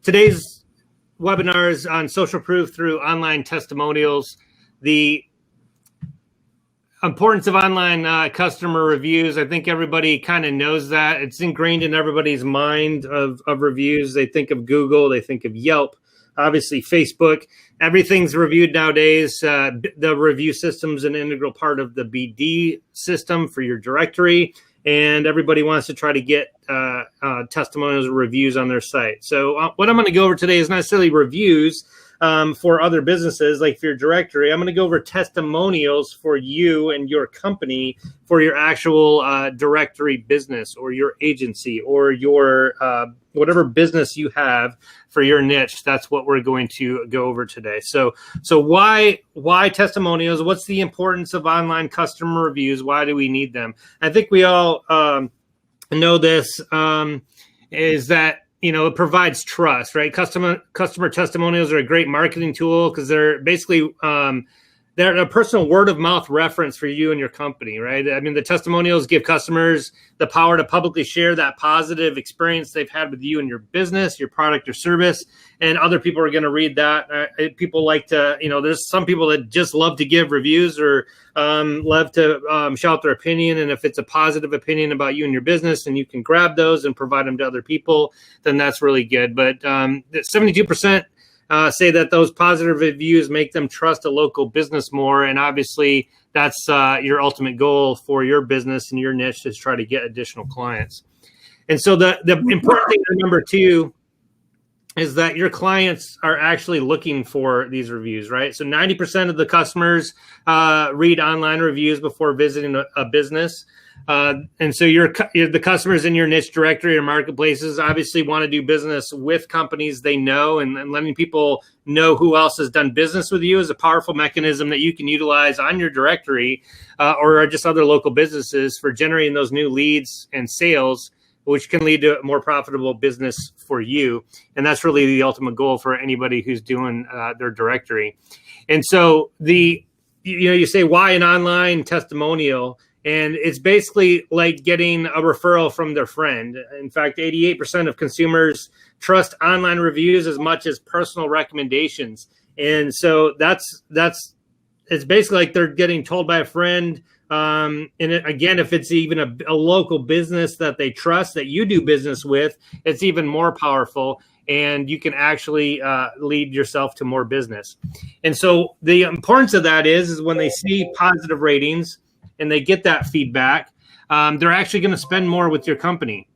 Today's webinar is on social proof through online testimonials. The importance of online customer reviews. I think everybody kind of knows that. It's ingrained in everybody's mind of reviews. They think of Google, they think of Yelp, obviously Facebook. Everything's reviewed nowadays. The review system's an integral part of the BD system for your directory. And everybody wants to try to get testimonials or reviews on their site. So what I'm going to go over today is not necessarily reviews for other businesses, like for your directory. I'm going to go over testimonials for you and your company for your actual directory business or your agency or your whatever business you have for your niche. That's what we're going to go over today. So why testimonials? What's the importance of online customer reviews? Why do we need them? I think we all know this is that, it provides trust, right? Customer testimonials are a great marketing tool because they're basically they're a personal word of mouth reference for you and your company, right? I mean, the testimonials give customers the power to publicly share that positive experience they've had with you and your business, your product or service, and other people are going to read that. People like to, there's some people that just love to give reviews or love to shout their opinion. And if it's a positive opinion about you and your business and you can grab those and provide them to other people, then that's really good. But 72% say that those positive reviews make them trust a local business more. And obviously, that's your ultimate goal for your business and your niche is try to get additional clients. And so the important thing to remember, too, is that your clients are actually looking for these reviews, right? So 90% of the customers read online reviews before visiting a business. And so the customers in your niche directory or marketplaces obviously want to do business with companies they know, and letting people know who else has done business with you is a powerful mechanism that you can utilize on your directory or just other local businesses for generating those new leads and sales, which can lead to a more profitable business for you. And that's really the ultimate goal for anybody who's doing their directory. And so you say, why an online testimonial? And it's basically like getting a referral from their friend. In fact, 88% of consumers trust online reviews as much as personal recommendations. And so it's basically like they're getting told by a friend. And again, if it's even a local business that they trust, that you do business with, it's even more powerful. And you can actually lead yourself to more business. And so the importance of that is when they see positive ratings, and they get that feedback, they're actually going to spend more with your company.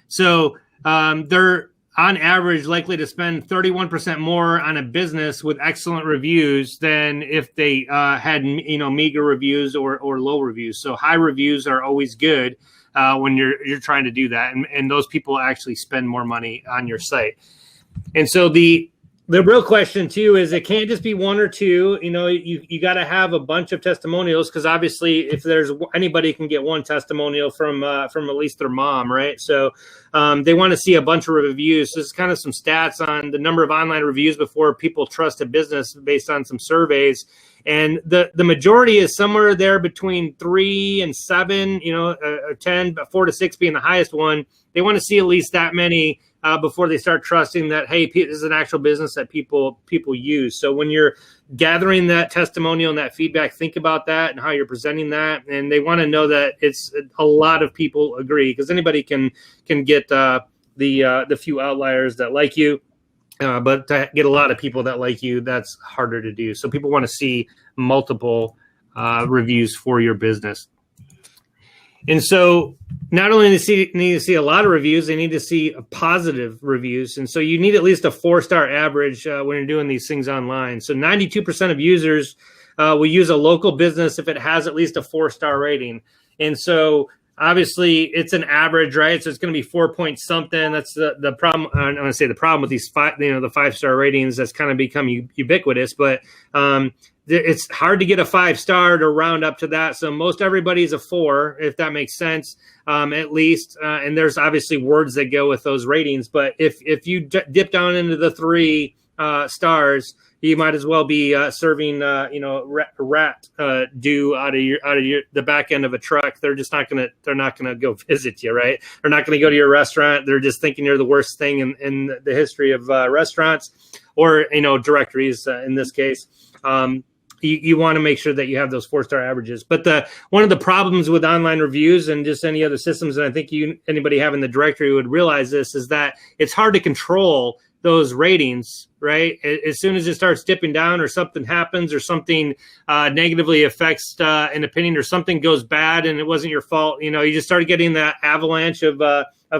So they're on average likely to spend 31% more on a business with excellent reviews than if they had meager reviews or low reviews. So high reviews are always good when you're trying to do that, and those people actually spend more money on your site. And so the real question, too, is it can't just be one or two. You got to have a bunch of testimonials because obviously if there's anybody can get one testimonial from at least their mom, right? So they want to see a bunch of reviews. So this is kind of some stats on the number of online reviews before people trust a business based on some surveys. And the majority is somewhere there between 3 and 7, or 10, but 4 to 6 being the highest one. They want to see at least that many before they start trusting that, hey, this is an actual business that people use. So when you're gathering that testimonial and that feedback, think about that and how you're presenting that. And they want to know that it's a lot of people agree, because anybody can get the few outliers that like you. But to get a lot of people that like you, that's harder to do. So people want to see multiple reviews for your business. And so not only need to see a lot of reviews, they need to see positive reviews. And so you need at least a 4-star average when you're doing these things online. So 92% of users will use a local business if it has at least a 4-star rating. And so obviously it's an average, right? So it's going to be 4 point something. That's the problem. I want to say the problem with these the 5-star ratings that's kind of become ubiquitous, but it's hard to get a 5-star to round up to that. So most everybody's a 4, if that makes sense, at least. And there's obviously words that go with those ratings. But if you dip down into the 3, stars, you might as well be serving rat dew out of the back end of a truck. They're not gonna go visit you, right? They're not gonna go to your restaurant. They're just thinking you're the worst thing in the history of restaurants, or directories in this case. You want to make sure that you have those 4-star averages. But one of the problems with online reviews and just any other systems, and I think anybody having the directory would realize this, is that it's hard to control those ratings, right? As soon as it starts dipping down, or something happens, or something negatively affects an opinion, or something goes bad and it wasn't your fault, you just start getting that avalanche of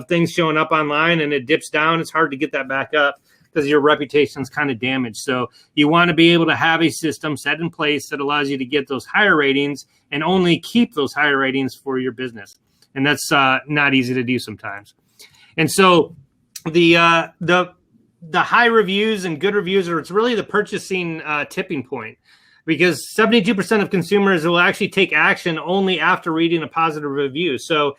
things showing up online, and it dips down. It's hard to get that back up, because your reputation's kind of damaged. So you want to be able to have a system set in place that allows you to get those higher ratings and only keep those higher ratings for your business. And that's not easy to do sometimes. And so the high reviews and good reviews it's really the purchasing tipping point, because 72% of consumers will actually take action only after reading a positive review. So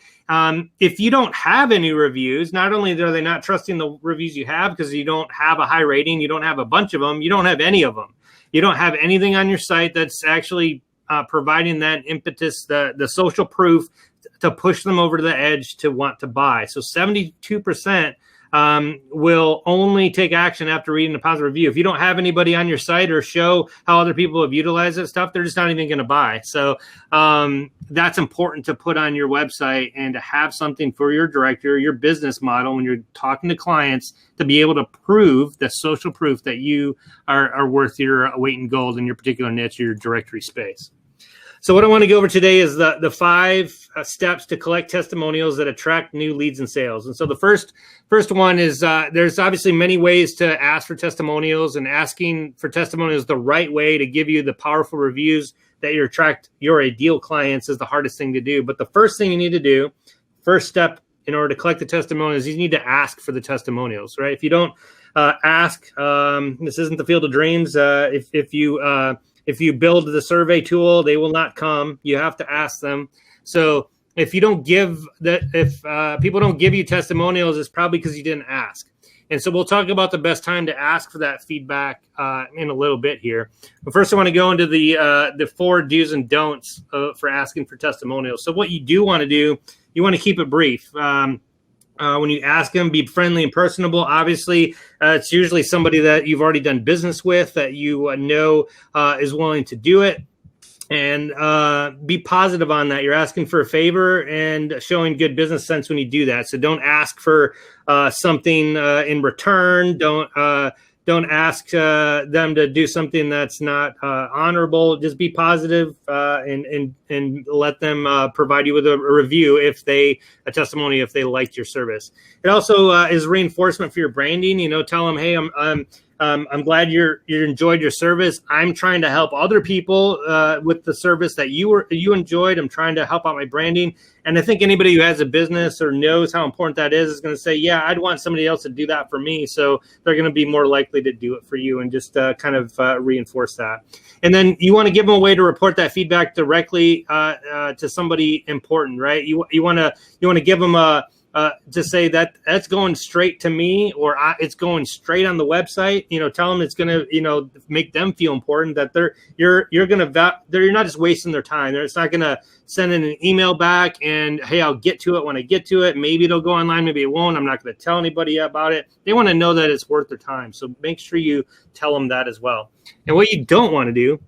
if you don't have any reviews, not only are they not trusting the reviews you have because you don't have a high rating, you don't have a bunch of them, you don't have any of them. You don't have anything on your site that's actually providing that impetus, the social proof to push them over to the edge to want to buy. So 72% will only take action after reading a positive review. If you don't have anybody on your site or show how other people have utilized that stuff, they're just not even going to buy. So that's important to put on your website, and to have something for your directory, your business model, when you're talking to clients, to be able to prove the social proof that you are worth your weight in gold in your particular niche, your directory space. So what I want to go over today is the 5 steps to collect testimonials that attract new leads and sales. And so the first one is there's obviously many ways to ask for testimonials, and asking for testimonials the right way to give you the powerful reviews that you attract your ideal clients is the hardest thing to do. But the first thing you need to do, first step in order to collect the testimonials, you need to ask for the testimonials, right? If you don't ask, this isn't the field of dreams. If you build the survey tool, they will not come. You have to ask them. So if people don't give you testimonials, it's probably because you didn't ask. And so we'll talk about the best time to ask for that feedback in a little bit here. But first, I want to go into the 4 do's and don'ts for asking for testimonials. So what you do want to do, you want to keep it brief. When you ask them, be friendly and personable. Obviously, it's usually somebody that you've already done business with, that you know is willing to do it. And be positive on that. You're asking for a favor and showing good business sense when you do that. So don't ask for something in return. Don't ask them to do something that's not honorable. Just be positive and let them provide you with a review a testimony if they liked your service. It also is reinforcement for your branding. Tell them, hey, I'm glad you enjoyed your service. I'm trying to help other people with the service that you enjoyed. I'm trying to help out my branding. And I think anybody who has a business or knows how important that is going to say, yeah, I'd want somebody else to do that for me. So they're going to be more likely to do it for you, and just kind of reinforce that. And then you want to give them a way to report that feedback directly to somebody important, right? You want to give them to say that's going straight to me, or it's going straight on the website. Tell them it's going to make them feel important, that you're not just wasting their time. It's not going to send in an email back and, hey, I'll get to it when I get to it. Maybe it'll go online, maybe it won't. I'm not going to tell anybody about it. They want to know that it's worth their time. So make sure you tell them that as well. And what you don't want to do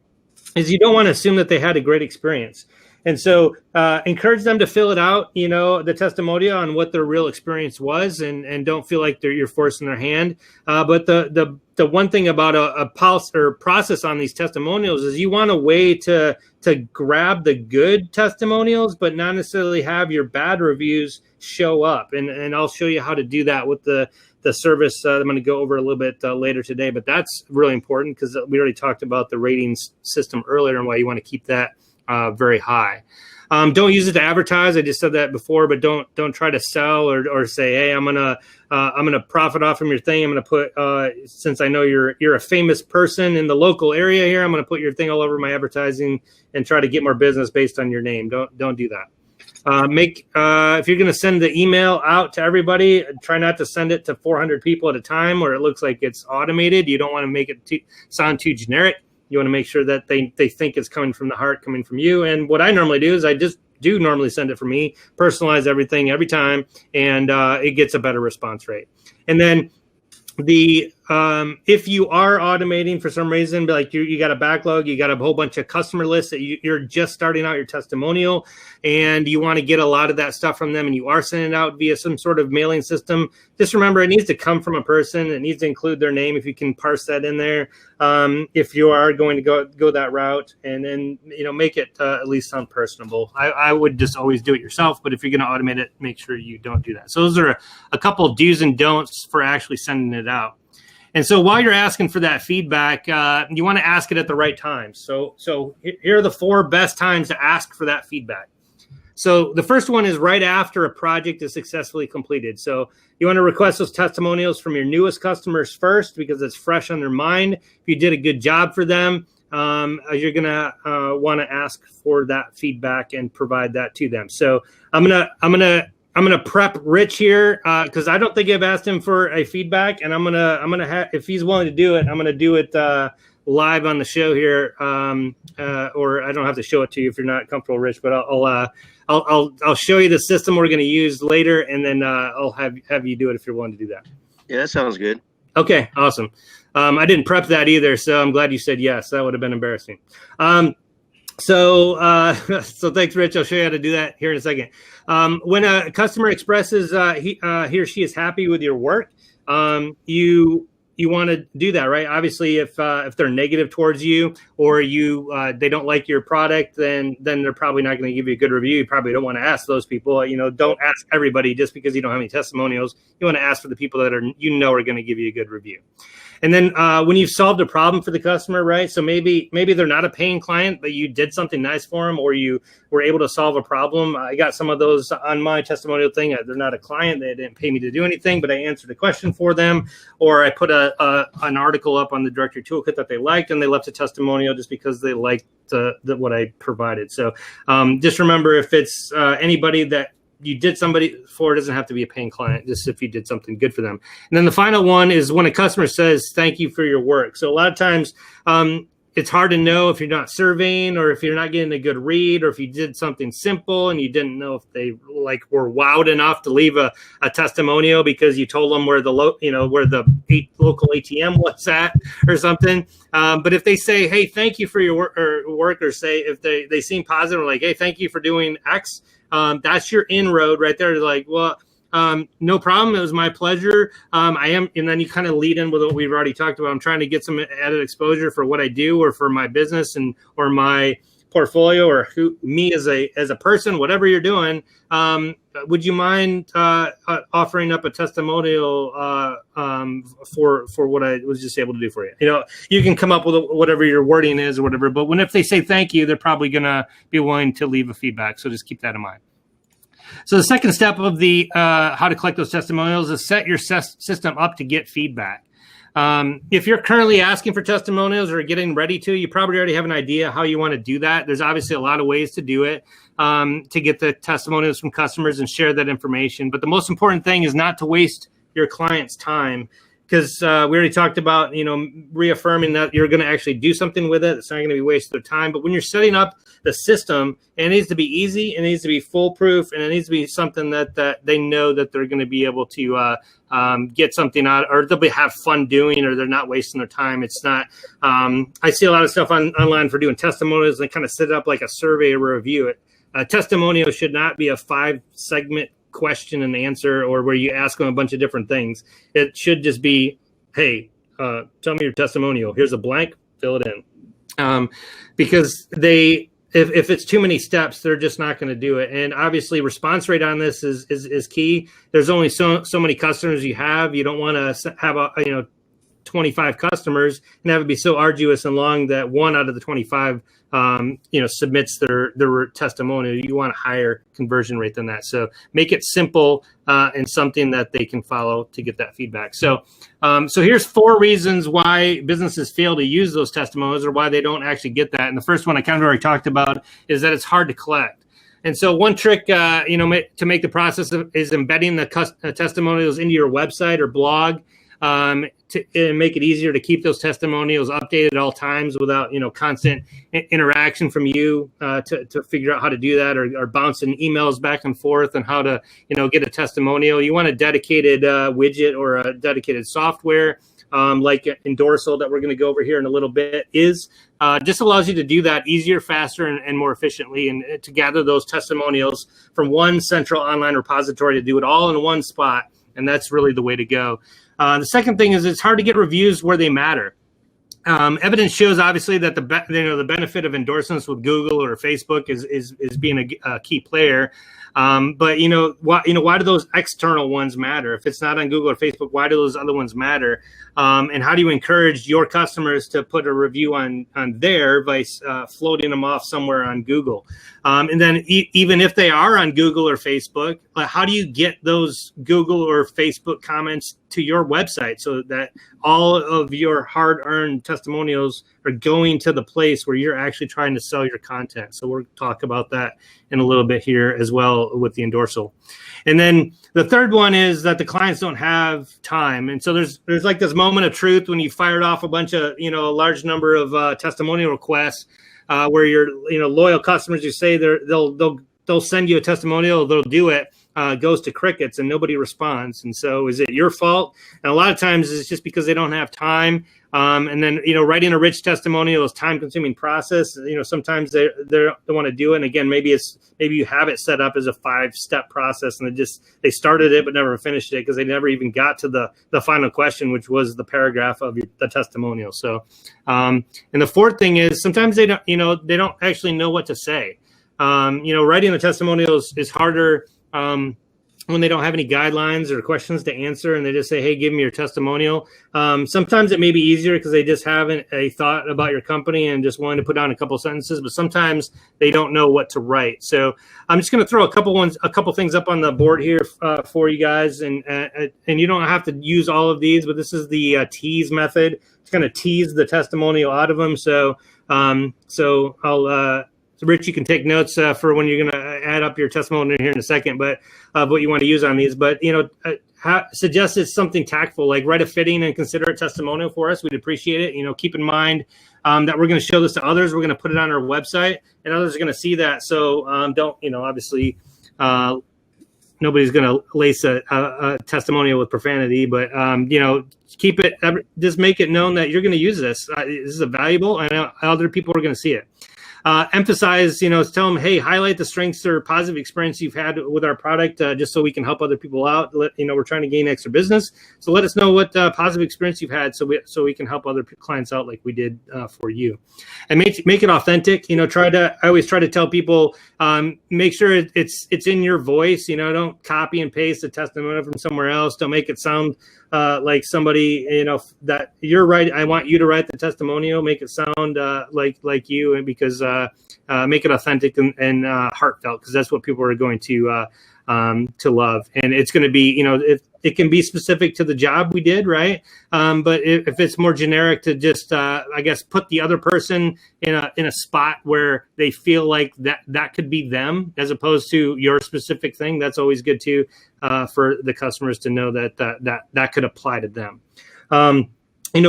is you don't want to assume that they had a great experience. And so encourage them to fill it out, the testimonial on what their real experience was, and don't feel like you're forcing their hand. But the one thing about a pulse or process on these testimonials is you want a way to grab the good testimonials, but not necessarily have your bad reviews show up. And I'll show you how to do that with the service I'm going to go over a little bit later today. But that's really important, because we already talked about the ratings system earlier and why you want to keep that very high. Don't use it to advertise. I just said that before, but don't try to sell or say, hey, I'm gonna profit off from your thing. I'm gonna put since I know you're a famous person in the local area here, I'm gonna put your thing all over my advertising and try to get more business based on your name. Don't do that. If you're going to send the email out to everybody, try not to send it to 400 people at a time where it looks like it's automated. You don't want to make it sound too generic. You want to make sure that they think it's coming from the heart, coming from you. And what I normally do is I just do normally send it for me, personalize everything every time, and it gets a better response rate. And then if you are automating for some reason, like you got a backlog, you got a whole bunch of customer lists that you're just starting out your testimonial, and you want to get a lot of that stuff from them, and you are sending it out via some sort of mailing system, just remember it needs to come from a person. It needs to include their name if you can parse that in there. If you are going to go that route, and then make it at least sound personable. I would just always do it yourself, but if you're going to automate it, make sure you don't do that. So those are a couple of do's and don'ts for actually sending it out. And so while you're asking for that feedback, you want to ask it at the right time. So here are the 4 best times to ask for that feedback. So the first one is right after a project is successfully completed. So you want to request those testimonials from your newest customers first because it's fresh on their mind. If you did a good job for them, you're going to want to ask for that feedback and provide that to them. So I'm gonna prep Rich here because I don't think I've asked him for a feedback, and I'm gonna if he's willing to do it, I'm gonna do it live on the show here, or I don't have to show it to you if you're not comfortable, Rich. But I'll show you the system we're gonna use later, and then I'll have you do it if you're willing to do that. Yeah, that sounds good. Okay, awesome. I didn't prep that either, so I'm glad you said yes. That would have been embarrassing. So thanks, Rich. I'll show you how to do that here in a second. When a customer expresses he or she is happy with your work, you want to do that, right? Obviously, if they're negative towards you or they don't like your product, then they're probably not going to give you a good review. You probably don't want to ask those people. Don't ask everybody just because you don't have any testimonials. You want to ask for the people that are going to give you a good review. And then when you've solved a problem for the customer, right? So maybe they're not a paying client, but you did something nice for them, or you were able to solve a problem. I got some of those on my testimonial thing. They're not a client. They didn't pay me to do anything, but I answered a question for them, or I put an article up on the Directory Toolkit that they liked, and they left a testimonial just because they liked what I provided. So just remember, if it's anybody that you did somebody for, it doesn't have to be a paying client, just if you did something good for them. And then the final one is when a customer says, thank you for your work. So a lot of times it's hard to know if you're not surveying or if you're not getting a good read, or if you did something simple and you didn't know if they were wowed enough to leave a testimonial because you told them where the local ATM was at or something. But if they say, hey, thank you for your work, or say if they seem positive, like, hey, thank you for doing X, that's your inroad right there. Like, well, no problem. It was my pleasure. I am. And then you kind of lead in with what we've already talked about. I'm trying to get some added exposure for what I do or for my business or my portfolio or me as a person, whatever you're doing. Would you mind offering up a testimonial for what I was just able to do for you? You can come up with whatever your wording is or whatever, but if they say thank you, they're probably going to be willing to leave a feedback. So just keep that in mind. So the second step of the how to collect those testimonials is set your system up to get feedback. If you're currently asking for testimonials or getting ready to, you probably already have an idea how you want to do that. There's obviously a lot of ways to do it to get the testimonials from customers and share that information. But the most important thing is not to waste your client's time, because we already talked about, reaffirming that you're going to actually do something with it. It's not going to be wasted their time. But when you're setting up the system, it needs to be easy, it needs to be foolproof, and it needs to be something that they know that they're going to be able to get something out, or they'll have fun doing, or they're not wasting their time. It's not. I see a lot of stuff online for doing testimonials, and they kind of set it up like a survey or a review. A testimonial should not be a 5-segment question and answer, or where you ask them a bunch of different things. It should just be, hey, tell me your testimonial. Here's a blank, fill it in. Because if it's too many steps, they're just not going to do it. And obviously response rate on this is key. There's only so many customers you have. You don't want to have 25 customers and have it be so arduous and long that one out of the 25 submits their testimonial. You want a higher conversion rate than that. So make it simple and something that they can follow to get that feedback. So here's 4 reasons why businesses fail to use those testimonials, or why they don't actually get that. And the first one I kind of already talked about is that it's hard to collect. And so one trick, to make the process is embedding the testimonials into your website or blog, to make it easier to keep those testimonials updated at all times without, constant interaction from you to figure out how to do that, or bouncing emails back and forth and how to, get a testimonial. You want a dedicated widget or a dedicated software like Endorsal that we're going to go over here in a little bit just allows you to do that easier, faster, and more efficiently, and to gather those testimonials from one central online repository to do it all in one spot. And that's really the way to go. The second thing is it's hard to get reviews where they matter. Evidence shows obviously that the benefit of endorsements with Google or Facebook is being a key player. But why do those external ones matter? If it's not on Google or Facebook, why do those other ones matter? And how do you encourage your customers to put a review on there by floating them off somewhere on Google? And then even if they are on Google or Facebook, how do you get those Google or Facebook comments to your website so that all of your hard-earned testimonials are going to the place where you're actually trying to sell your content? So we'll talk about that in a little bit here as well with the Endorsal. And then the third one is that the clients don't have time. And so there's like this moment of truth when you fired off a bunch of, a large number of testimonial requests where your, loyal customers, you say they'll send you a testimonial, they'll do it, goes to crickets and nobody responds. And so is it your fault? And a lot of times it's just because they don't have time. And then, writing a rich testimonial is time-consuming process. Sometimes they want to do it. And again, maybe you have it set up as a 5-step process, and they started it but never finished it because they never even got to the final question, which was the paragraph of the testimonial. So, and the fourth thing is sometimes they don't actually know what to say. Writing a testimonial is harder when they don't have any guidelines or questions to answer, and they just say, hey, give me your testimonial. Sometimes it may be easier because they just haven't a thought about your company and just wanting to put down a couple sentences, but sometimes they don't know what to write. So I'm just going to throw a couple things up on the board here for you guys, and you don't have to use all of these, but this is the tease method. It's going to tease the testimonial out of them. So Rich, you can take notes for when you're going to add up your testimonial here in a second, but what you want to use on these. But, suggest it's something tactful, like write a fitting and considerate testimonial for us. We'd appreciate it. Keep in mind that we're going to show this to others. We're going to put it on our website, and others are going to see that. So don't, obviously, nobody's going to lace a testimonial with profanity, but, keep it, just make it known that you're going to use this. This is valuable, and other people are going to see it. Emphasize, tell them, hey, highlight the strengths or positive experience you've had with our product, just so we can help other people out. We're trying to gain extra business. So let us know what positive experience you've had so we can help other clients out like we did for you. And make it authentic. I always try to tell people, make sure it's in your voice. Don't copy and paste a testimonial from somewhere else. Don't make it sound like somebody, that you're right. I want you to write the testimonial. Make it sound like you, and because make it authentic and heartfelt, because that's what people are going to love. And it's going to be, it can be specific to the job we did, right? But if it's more generic, to just, put the other person in a spot where they feel like that could be them, as opposed to your specific thing. That's always good too, for the customers to know that could apply to them.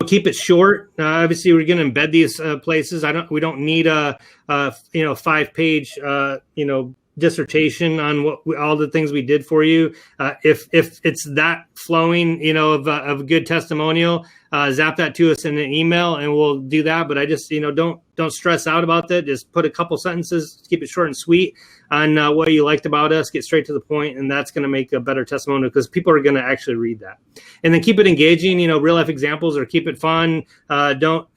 Keep it short. Obviously, we're going to embed these places. We don't need a 5-page, dissertation on all the things we did for you. If it's that flowing, of a good testimonial, zap that to us in an email and we'll do that. But I just, don't stress out about that. Just put a couple sentences, keep it short and sweet on what you liked about us, get straight to the point, and that's going to make a better testimonial because people are going to actually read that. And then keep it engaging, real life examples, or keep it fun. Don't,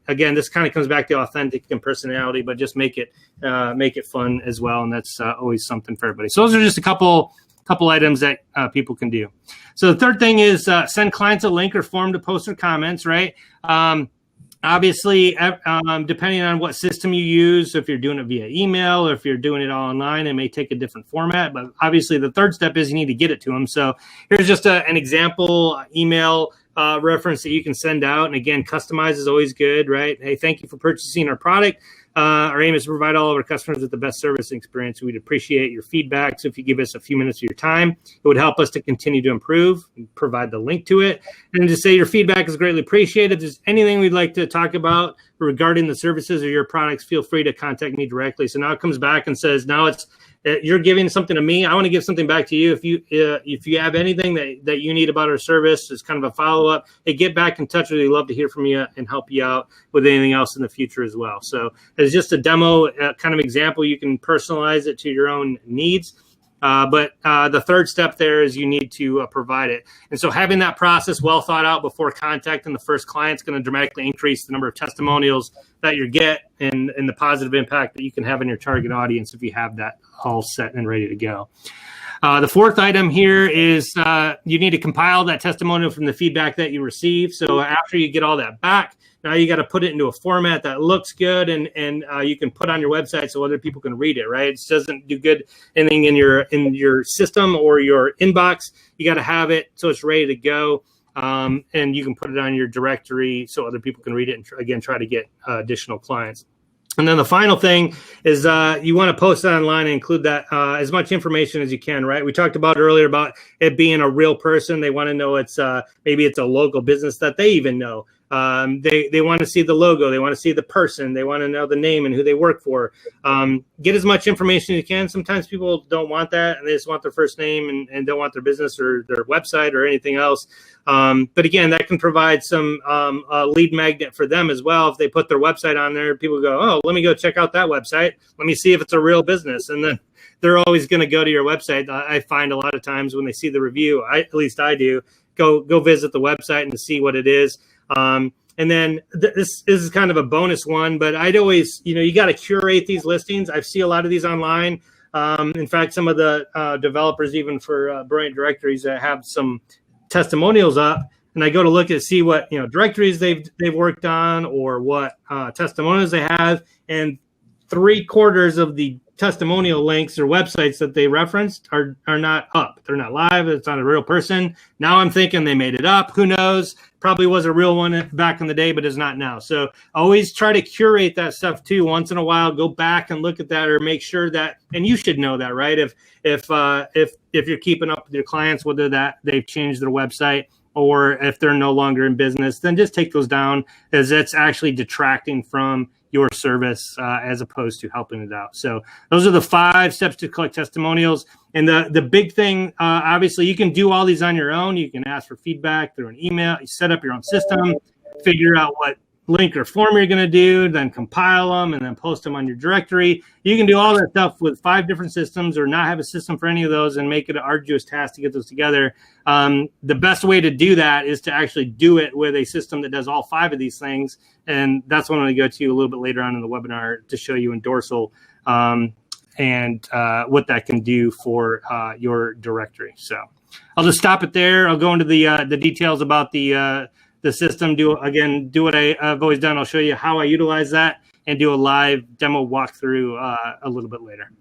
again, this kind of comes back to authentic and personality, but just make it fun as well. And that's always something for everybody. So those are just a couple items that people can do. So the third thing is send clients a link or form to post their comments, right? Obviously, depending on what system you use, if you're doing it via email or if you're doing it all online, it may take a different format. But obviously, the third step is you need to get it to them. So here's just an example email reference that you can send out. And again, customize is always good, right? Hey, thank you for purchasing our product. Our aim is to provide all of our customers with the best service and experience. We'd appreciate your feedback. So if you give us a few minutes of your time, it would help us to continue to improve and provide the link to it. And to say your feedback is greatly appreciated. If there's anything we'd like to talk about regarding the services or your products, feel free to contact me directly. So now it comes back and says, now you're giving something to me. I want to give something back to you. If you have anything that you need about our service, it's kind of a follow-up. Hey, get back in touch with you. We'd love to hear from you and help you out with anything else in the future as well. So it's just a demo kind of example. You can personalize it to your own needs. But the third step there is you need to provide it. And so having that process well thought out before contacting the first client is going to dramatically increase the number of testimonials that you get and the positive impact that you can have in your target audience if you have that all set and ready to go. The fourth item here is you need to compile that testimonial from the feedback that you receive. So after you get all that back, now you got to put it into a format that looks good and you can put on your website so other people can read it, right? It doesn't do good anything in your system or your inbox. You got to have it so it's ready to go. And you can put it on your directory so other people can read it and again, try to get additional clients. And then the final thing is you want to post it online and include that as much information as you can, right? We talked about earlier about it being a real person. They want to know maybe it's a local business that they even know. They want to see the logo. They want to see the person. They want to know the name and who they work for. Get as much information as you can. Sometimes people don't want that, and they just want their first name and don't want their business or their website or anything else. But again, that can provide some lead magnet for them as well. If they put their website on there, people go, oh, let me go check out that website. Let me see if it's a real business. And then they're always going to go to your website. I find a lot of times when they see the review, at least I do, go visit the website and to see what it is. And then this is kind of a bonus one, but I'd always, you got to curate these listings. I see a lot of these online. In fact, some of the developers, even for Brilliant Directories, that have some testimonials up, and I go to look at see what directories they've worked on or what testimonials they have, and 3/4 of the testimonial links or websites that they referenced are not up. They're not live. It's not a real person. Now I'm thinking they made it up. Who knows? Probably was a real one back in the day, but is not now. So always try to curate that stuff too. Once in a while, go back and look at that or make sure that, and you should know that, right? If you're keeping up with your clients, whether that they've changed their website or if they're no longer in business, then just take those down, as it's actually detracting from your service as opposed to helping it out. So those are the 5 steps to collect testimonials. And the big thing, obviously, you can do all these on your own. You can ask for feedback through an email. You set up your own system, figure out what link or form you're going to do, then compile them, and then post them on your directory. You can do all that stuff with 5 different systems or not have a system for any of those and make it an arduous task to get those together. The best way to do that is to actually do it with a system that does all 5 of these things. And that's what I'm going to go to a little bit later on in the webinar to show you in Dorsal and what that can do for your directory. So I'll just stop it there. I'll go into the details about the system. Do what I've always done. I'll show you how I utilize that and do a live demo walkthrough a little bit later.